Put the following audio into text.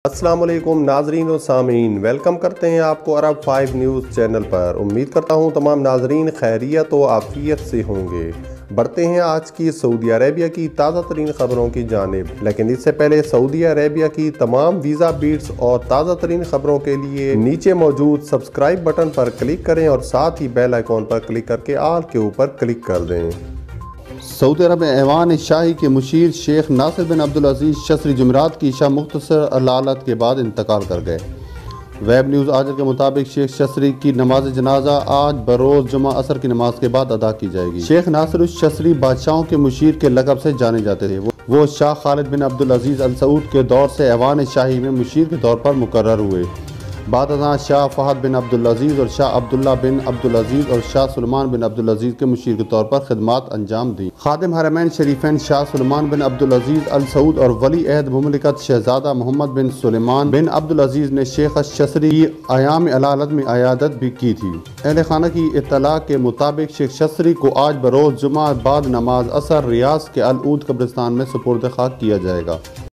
السلام علیکم ناظرین و سامعین، ویلکم کرتے ہیں آپ کو عرب 5 نیوز چینل پر۔ امید کرتا ہوں تمام ناظرین خیریت و عافیت سے ہوں گے۔ بڑھتے ہیں آج کی سعودی عربیہ کی تازہ ترین خبروں کی جانب، لیکن اس سے پہلے سعودی عربیہ کی تمام ویزا بیٹس اور تازہ ترین خبروں کے لیے نیچے موجود سبسکرائب بٹن پر کلک کریں اور ساتھ ہی بیل آئیکن پر کلک کر کے آل کے اوپر کلک کر دیں۔ سعودی عرب میں ایوان شاہی کے مشیر شیخ ناصر بن عبدالعزیز شسری جمعرات کی عشاء مختصر علالت کے بعد انتقال کر گئے۔ ویب نیوز آجر کے مطابق شیخ شسری کی نماز جنازہ آج بروز جمعہ عصر کی نماز کے بعد ادا کی جائے گی۔ شیخ ناصر الشسری بادشاہوں کے مشیر کے لقب سے جانے جاتے تھے۔ وہ شاہ خالد بن عبدالعزیز ال سعود کے دور سے ایوان شاہی میں مشیر کے طور پر مقرر ہوئے۔ بعد ازاں شاہ فہد بن عبدالعزیز اور شاہ عبداللہ بن عبدالعزیز اور شاہ سلمان بن عبدالعزیز کے مشیر کے طور پر خدمات انجام دیں۔ خادم حرمین شریفین شاہ سلمان بن عبدالعزیز ال سعود اور ولی عہد مملکت شہزادہ محمد بن سلیمان بن عبدالعزیز نے شیخ الشسری کی ایام علالت میں عیادت بھی کی تھی۔ اہل خانہ کی اطلاع کے مطابق شیخ شسری کو آج بروز جمعہ بعد نماز عصر ریاض کے العود قبرستان میں سپرد خاک کیا جائے گا۔